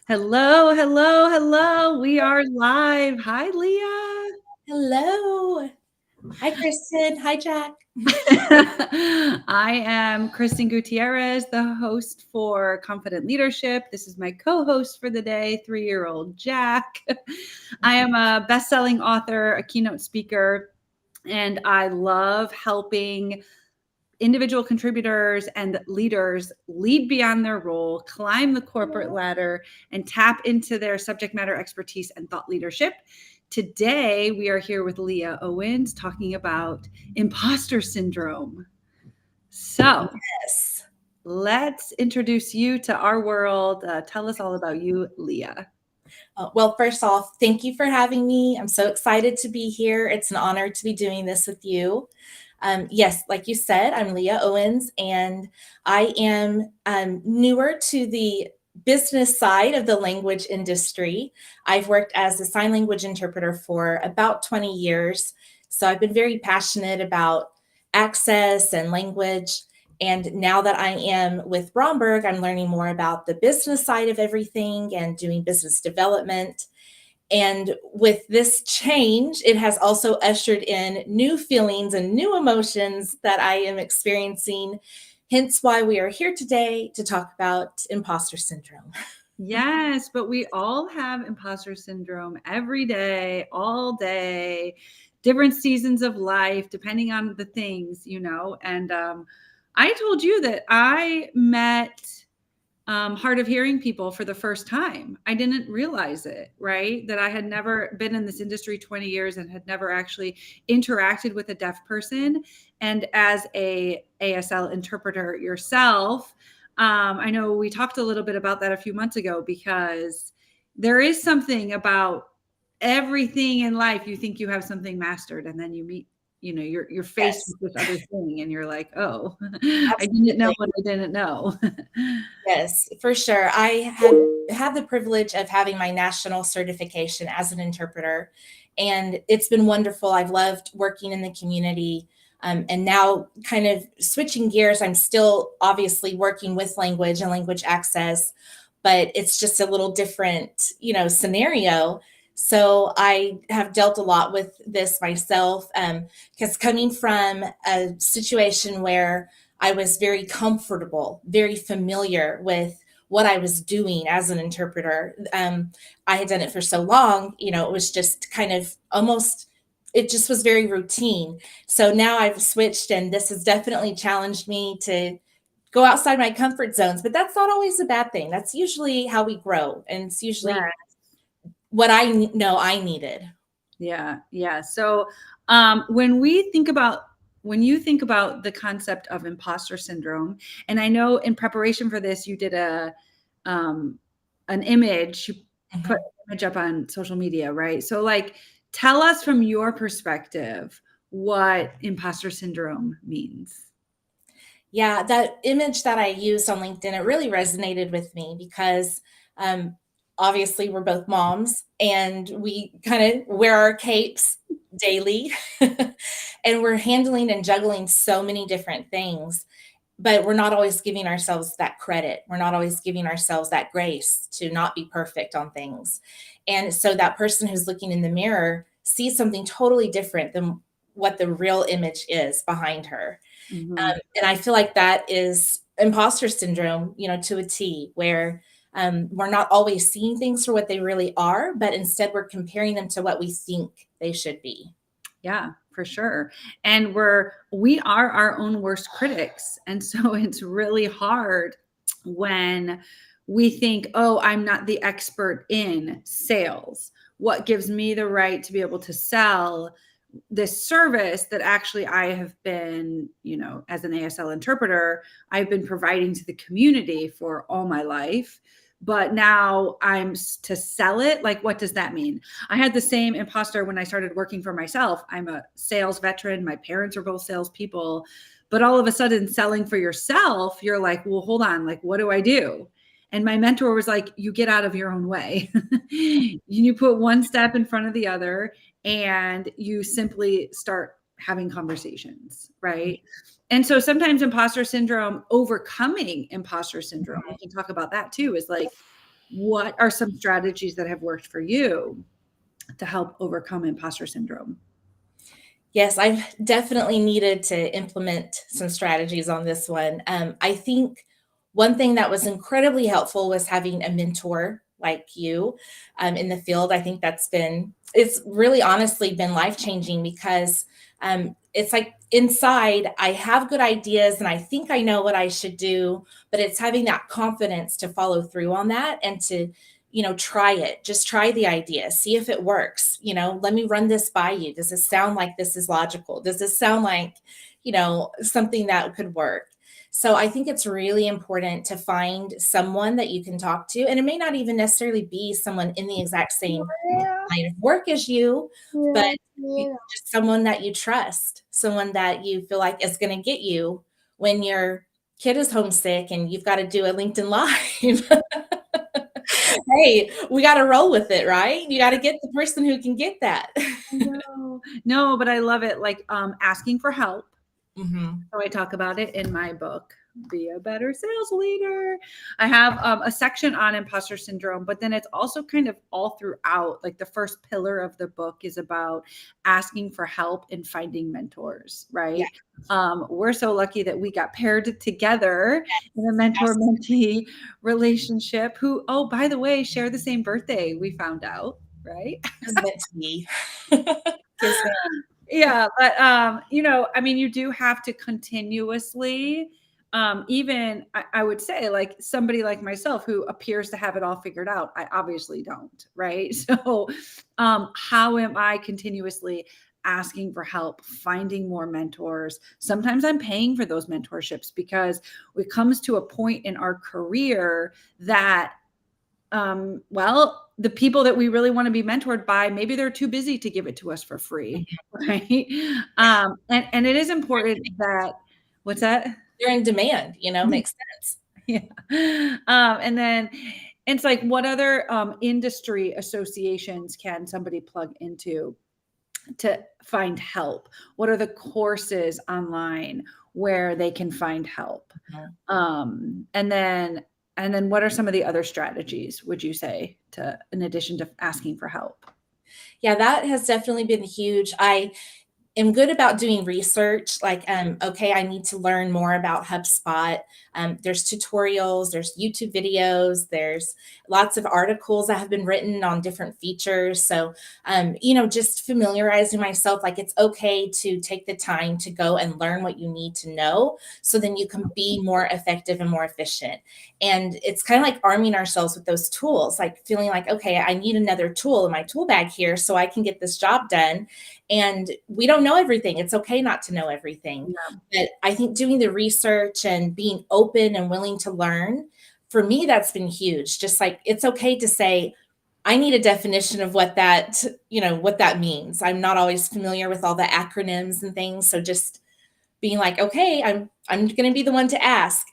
Hello, hello, hello. We are live. Hi, Leah. Hello. Hi, Kristen. Hi, Jack. I am Kristen Gutierrez, the host for Confident Leadership. This is my co host for the day, 3-year-old Jack. I am a best selling author, a keynote speaker, and I love helping individual contributors and leaders lead beyond their role, climb the corporate ladder, and tap into their subject matter expertise and thought leadership. Today, we are here with Leah Owens talking about imposter syndrome. So, Yes. let's introduce you to our world. Tell us all about you, Leah. Well, first off, thank you for having me. I'm so excited to be here. It's an honor to be doing this with you. Yes, like you said, I'm Leah Owens, and I am newer to the business side of the language industry. I've worked as a sign language interpreter for about 20 years. So I've been very passionate about access and language. And now that I am with Bromberg, I'm learning more about the business side of everything and doing business development. And with this change, it has also ushered in new feelings and new emotions that I am experiencing. Hence why we are here today to talk about imposter syndrome. Yes, but we all have imposter syndrome every day, all day, different seasons of life, depending on the things. And I told you that I met hard of hearing people for the first time. I didn't realize it, right? That I had never been in this industry 20 years and had never actually interacted with a deaf person. And as a ASL interpreter yourself, I know we talked a little bit about that a few months ago because there is something about everything in life. You think you have something mastered, and then you meet, you're faced Yes, with this other thing, and you're like, oh, I didn't know absolutely. what I didn't know. Yes, for sure. I have had the privilege of having my national certification as an interpreter, and it's been wonderful. I've loved working in the community. And now, kind of switching gears, I'm still obviously working with language and language access, but it's just a little different, scenario. So I have dealt a lot with this myself, because coming from a situation where I was very comfortable, very familiar with what I was doing as an interpreter. I had done it for so long, it was just kind of almost, it just was very routine. So now I've switched, and this has definitely challenged me to go outside my comfort zones, but that's not always a bad thing. That's usually how we grow, and it's Yeah. usually what I know I needed. Yeah. Yeah. So when you think about the concept of imposter syndrome, and I know in preparation for this, you did um, an image, you put Mhm. an image up on social media, right? So like, tell us from your perspective what imposter syndrome means. Yeah, that image that I used on LinkedIn, it really resonated with me because um, obviously we're both moms and we kind of wear our capes daily and we're handling and juggling so many different things, but we're not always giving ourselves that credit. We're not always giving ourselves that grace to not be perfect on things. And so that person who's looking in the mirror sees something totally different than what the real image is behind her. Mhm. And I feel like that is imposter syndrome, to a T, where we're not always seeing things for what they really are, but instead we're comparing them to what we think they should be. Yeah, for sure. And we are our own worst critics. And so it's really hard when we think, "Oh, I'm not the expert in sales. What gives me the right to be able to sell this service that actually I have been, as an ASL interpreter, I've been providing to the community for all my life. But now to sell it. Like, what does that mean? I had the same imposter when I started working for myself. I'm a sales veteran. My parents are both salespeople. But all of a sudden, selling for yourself, you're like, well, hold on. Like, what do I do? And my mentor was like, you get out of your own way. You put one step in front of the other and you simply start having conversations, right? And so sometimes imposter syndrome, overcoming imposter syndrome, we can talk about that too, is like What are some strategies that have worked for you to help overcome imposter syndrome? Yes, I've definitely needed to implement some strategies on this one. I think one thing that was incredibly helpful was having a mentor like you in the field. I think it's really honestly been life changing because it's like inside, I have good ideas and I think I know what I should do, but it's having that confidence to follow through on that and to try it. Just try the idea, see if it works. Let me run this by you. Does this sound like this is logical? Does this sound like, something that could work? So I think it's really important to find someone that you can talk to. And it may not even necessarily be someone in the exact same line of work as you, but just someone that you trust, someone that you feel like is going to get you when your kid is homesick and you've got to do a LinkedIn Live. Hey, we got to roll with it, right? You got to get the person who can get that. No, no, but I love it. Like asking for help. Mhm. So I talk about it in my book, Be a Better Sales Leader. I have a section on imposter syndrome, but then it's also kind of all throughout. Like the first pillar of the book is about asking for help and finding mentors, Yeah, right? We're so lucky that we got paired together in a mentor absolutely. mentee relationship who, oh, by the way, share the same birthday, we found out, right? It was meant to be. Kiss me. Yeah, but I mean, you do have to continuously, even I would say, like somebody like myself who appears to have it all figured out. I obviously don't, right? So, how am I continuously asking for help, finding more mentors? Sometimes I'm paying for those mentorships because it comes to a point in our career that well, the people that we really want to be mentored by, maybe they're too busy to give it to us for free, right? And it is important that what's that? You're in demand, makes sense. Yeah. And then it's like, what other industry associations can somebody plug into to find help? What are the courses online where they can find help? Mhm. And then what are some of the other strategies, would you say, to in addition to asking for help? Yeah, that has definitely been huge. I am good about doing research. Like, okay, I need to learn more about HubSpot. There's tutorials, there's YouTube videos, there's lots of articles that have been written on different features. So, just familiarizing myself, like it's okay to take the time to go and learn what you need to know so then you can be more effective and more efficient. And it's kind of like arming ourselves with those tools, like feeling like, okay, I need another tool in my tool bag here so I can get this job done. And we don't know everything. It's okay not to know everything. Yeah. But I think doing the research and being open and willing to learn, for me, that's been huge. Just like it's okay to say, I need a definition of what that means. I'm not always familiar with all the acronyms and things. So just being like, okay, I'm gonna be the one to ask.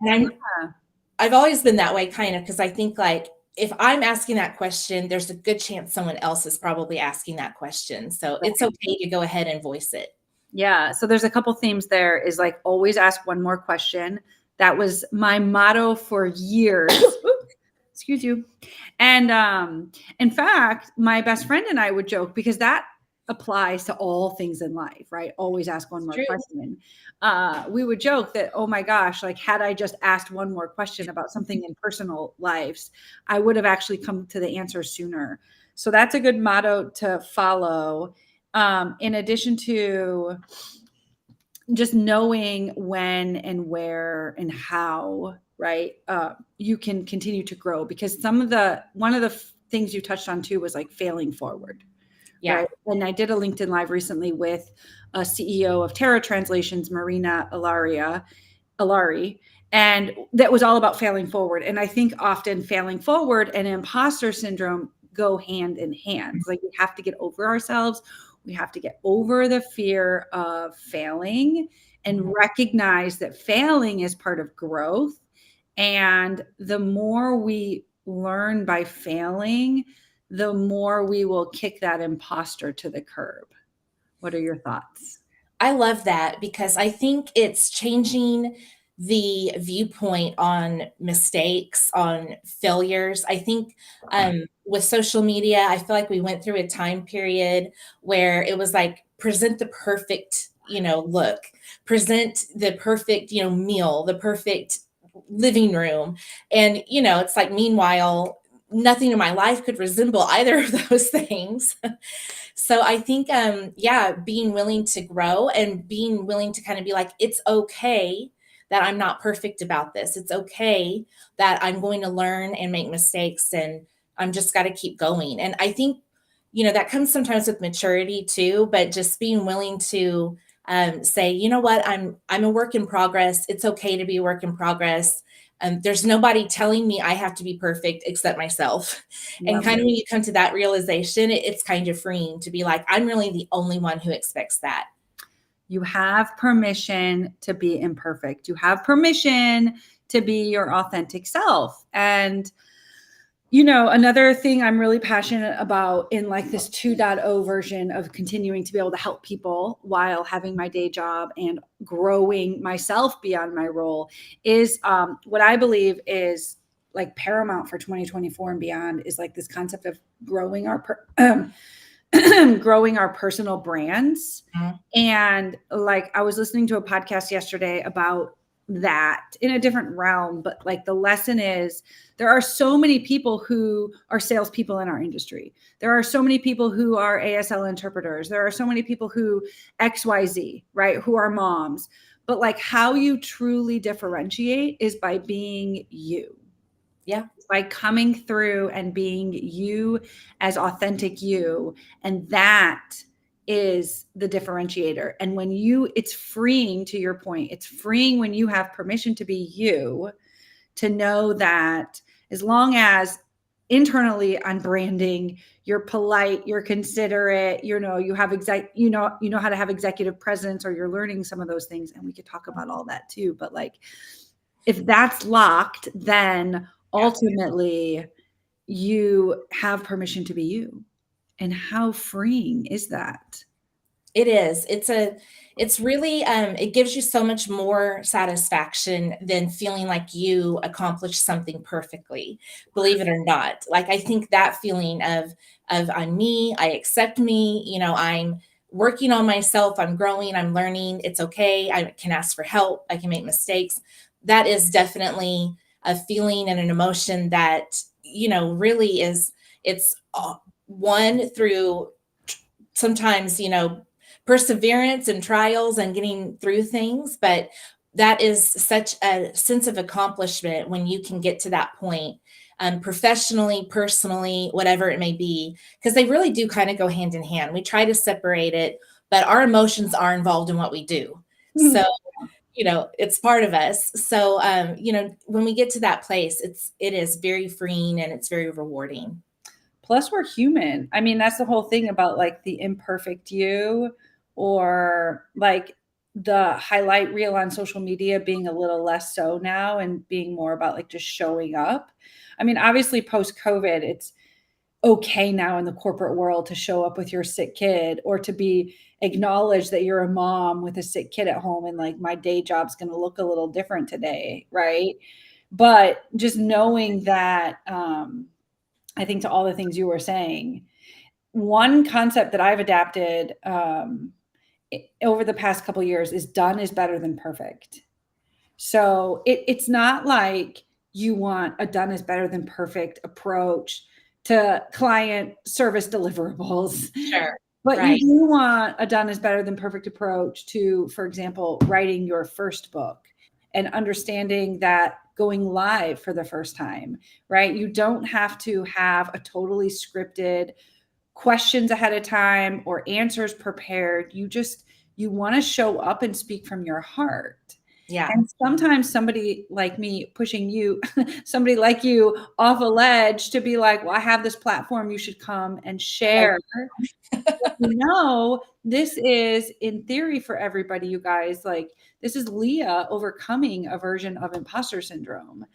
And Yeah. I've always been that way kind of because I think like if I'm asking that question, there's a good chance someone else is probably asking that question. So it's Right. okay to go ahead and voice it. Yeah. So there's a couple themes there is like always ask one more question. That was my motto for years. Oop, excuse you. And in fact, my best friend and I would joke because that applies to all things in life, right? Always ask one It's more true. question. We would joke that, oh my gosh, like had I just asked one more question about something in personal lives, I would have actually come to the answer sooner. So that's a good motto to follow. In addition to just knowing when and where and how, right? You can continue to grow because one of the things you touched on too was like failing forward, Yeah. right? And I did a LinkedIn live recently with a CEO of Terra Translations, Marina Alari, and that was all about failing forward. And I think often failing forward and imposter syndrome go hand in hand. It's like we have to get over ourselves. We have to get over the fear of failing and Mhm. recognize that failing is part of growth. And the more we learn by failing, the more we will kick that imposter to the curb. What are your thoughts? I love that because I think it's changing the viewpoint on mistakes, on failures. I think with social media, I feel like we went through a time period where it was like present the perfect, look, present the perfect, meal, the perfect living room. And, it's like, meanwhile, nothing in my life could resemble either of those things. So I think, yeah, being willing to grow and being willing to kind of be like, it's okay that I'm not perfect about this. It's okay that I'm going to learn and make mistakes, and I'm just got to keep going. And I think, that comes sometimes with maturity too, but just being willing to say, you know what, I'm a work in progress. It's okay to be a work in progress. There's nobody telling me I have to be perfect except myself. And Love kind it. of when you come to that realization, it's kind of freeing to be like, I'm really the only one who expects that. You have permission to be imperfect. You have permission to be your authentic self. And another thing I'm really passionate about in like this 2.0 version of continuing to be able to help people while having my day job and growing myself beyond my role is what I believe is like paramount for 2024 and beyond is like this concept of growing our growing our personal brands. Mhm. And like I was listening to a podcast yesterday about that in a different realm, but like the lesson is there are so many people who are salespeople in our industry. There are so many people who are ASL interpreters. There are so many people who XYZ, right? Who are moms. But like how you truly differentiate is by being you. Yeah. By coming through and being you as authentic you. And that is the differentiator. And when it's freeing, to your point, it's freeing when you have permission to be you, to know that as long as internally on branding, you're polite, you're considerate, you have how to have executive presence, or you're learning some of those things. And we could talk about all that too. But like, if that's locked, then ultimately you have permission to be you. And how freeing is that? It is. It's really, it gives you so much more satisfaction than feeling like you accomplished something perfectly, believe it or not. Like, I think that feeling of I'm me, I accept me, I'm working on myself, I'm growing, I'm learning, it's okay. I can ask for help, I can make mistakes. That is definitely a feeling and an emotion that, really is, it's one through sometimes, perseverance and trials and getting through things. But that is such a sense of accomplishment when you can get to that point, professionally, personally, whatever it may be, because they really do kind of go hand in hand. We try to separate it, but our emotions are involved in what we do. So, it's part of us. So, when we get to that place, it is very freeing and it's very rewarding. Plus, we're human. I mean, that's the whole thing about like the imperfect you, or like the highlight reel on social media being a little less so now and being more about like just showing up. I mean, obviously, post COVID, it's okay now in the corporate world to show up with your sick kid, or to be acknowledged that you're a mom with a sick kid at home, and like my day job's going to look a little different today, right? But just knowing that, I think to all the things you were saying, one concept that I've adapted over the past couple of years is done is better than perfect. So it's not like you want a done is better than perfect approach to client service deliverables. Sure. But you Right. do want a done is better than perfect approach to, for example, writing your first book and understanding that going live for the first time, right? You don't have to have a totally scripted questions ahead of time or answers prepared. You want to show up and speak from your heart. Yeah. And sometimes somebody like me pushing you, somebody like you off a ledge to be like, well, I have this platform, you should come and share. This is in theory for everybody, you guys. Like, this is Leah overcoming a version of imposter syndrome.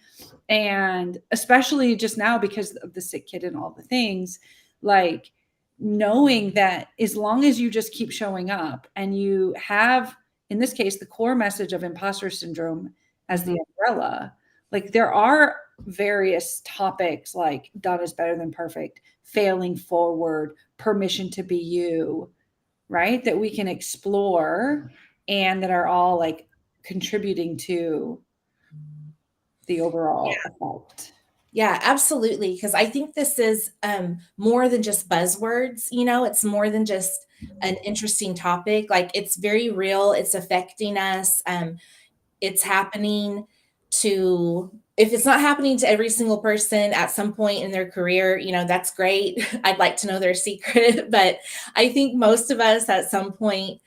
And especially just now because of the sick kid and all the things, like knowing that as long as you just keep showing up and you have, in this case, the core message of imposter syndrome as the umbrella. Like there are various topics like done is better than perfect, failing forward, permission to be you, right? That we can explore and that are all like contributing to the overall effect. Yeah, absolutely. Because I think this is more than just buzzwords. It's more than just an interesting topic. Like it's very real. It's affecting us. It's happening to, if it's not happening to every single person at some point in their career, that's great. I'd like to know their secret. But I think most of us at some point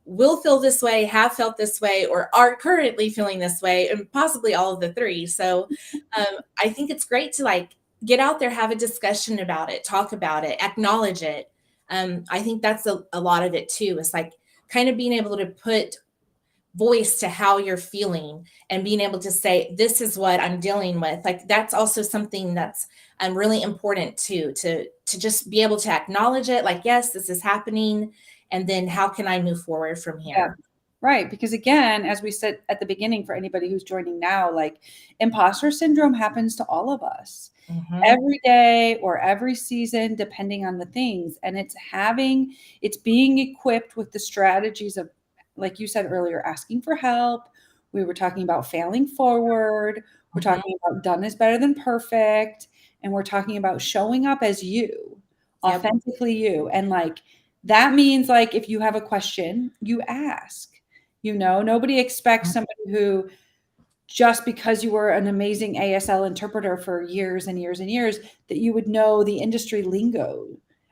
will feel this way, have felt this way, or are currently feeling this way, and possibly all of the three. So I think it's great to like get out there, have a discussion about it, talk about it, acknowledge it. I think that's a lot of it too. It's like kind of being able to put voice to how you're feeling and being able to say, this is what I'm dealing with. Like that's also something that's really important too, to just be able to acknowledge it. Like, yes, this is happening. And then how can I move forward from Yeah. here? Right. Because again, as we said at the beginning, for anybody who's joining now, like imposter syndrome happens to all of us Mhm. every day or every season, depending on the things. And it's being equipped with the strategies of, like you said earlier, asking for help. We were talking about failing forward. We're Mhm. talking about done is better than perfect. And we're talking about showing up as you, Yep. authentically you. And like, that means like if you have a question, you ask. Nobody expects somebody who just because you were an amazing ASL interpreter for years and years and years that you would know the industry lingo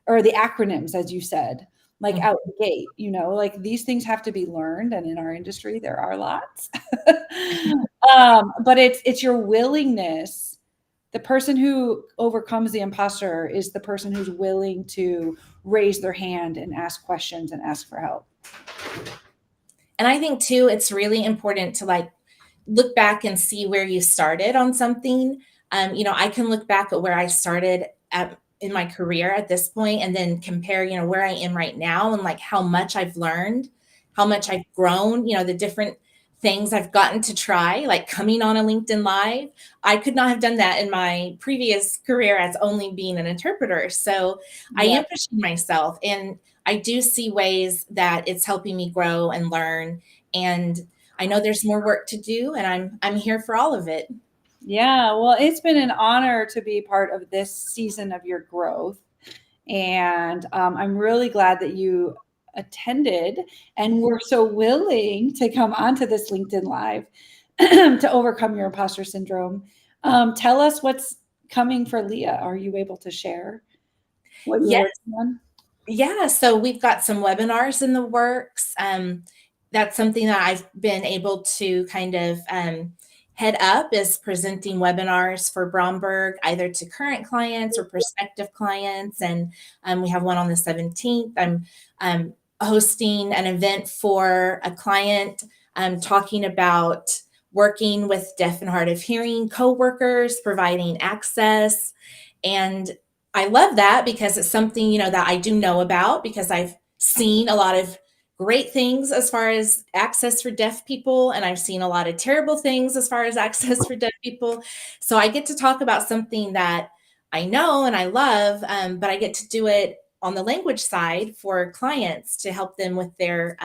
or the acronyms, as you said, like Mhm. out the gate. Like these things have to be learned, and in our industry there are lots. But it's your willingness. The person who overcomes the imposter is the person who's willing to raise their hand and ask questions and ask for help. And I think too, it's really important to like look back and see where you started on something. I can look back at where I started in my career at this point and then compare, where I am right now and like how much I've learned, how much I've grown, the different things I've gotten to try, like coming on a LinkedIn Live. I could not have done that in my previous career as only being an interpreter. So I Yeah. am pushing myself, and I do see ways that it's helping me grow and learn. And I know there's more work to do, and I'm here for all of it. Yeah, well, it's been an honor to be part of this season of your growth. And I'm really glad that you attended and were so willing to come onto this LinkedIn Live to overcome your imposter syndrome. Tell us what's coming for Leah. Are you able to share what you're Yes. working on? Yeah, so we've got some webinars in the works. That's something that I've been able to kind of head up, is presenting webinars for Bromberg, either to current clients or prospective clients. And we have one on the 17th. I'm hosting an event for a client, talking about working with deaf and hard of hearing coworkers, providing access. And I love that because it's something, that I do know about, because I've seen a lot of great things as far as access for deaf people, and I've seen a lot of terrible things as far as access for deaf people. So I get to talk about something that I know and I love, but I get to do it on the language side for clients to help them with their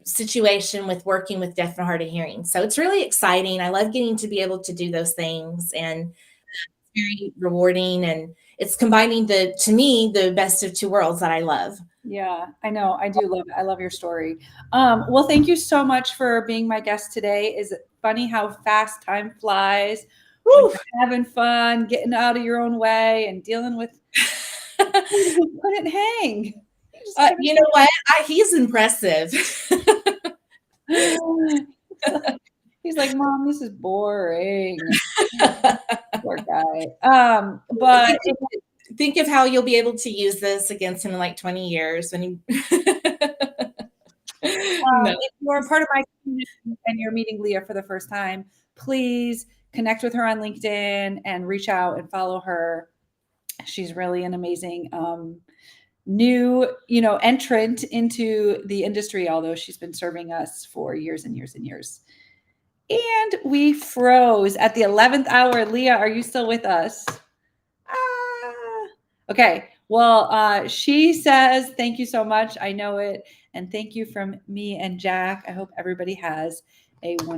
situation with working with deaf and hard of hearing. So it's really exciting. I love getting to be able to do those things, and very rewarding, and it's combining to me, the best of two worlds that I love. Yeah, I know. I do love it. I love your story. Well, thank you so much for being my guest today. Is it funny how fast time flies when Woo! you're having fun, getting out of your own way, and dealing with who couldn't hang? You just You know what? He's impressive. couldn't. He's like, Mom, this is boring. Poor guy. But Think of how you'll be able to use this against him in like 20 years when you. No. if you're a part of my community and you're meeting Leah for the first time, please connect with her on LinkedIn and reach out and follow her. She's really an amazing new, entrant into the industry, although she's been serving us for years and years and years. And we froze at the 11th hour. Leah, are you still with us? Okay. Well, she says, thank you so much. I know it. And thank you from me and Jack. I hope everybody has a wonderful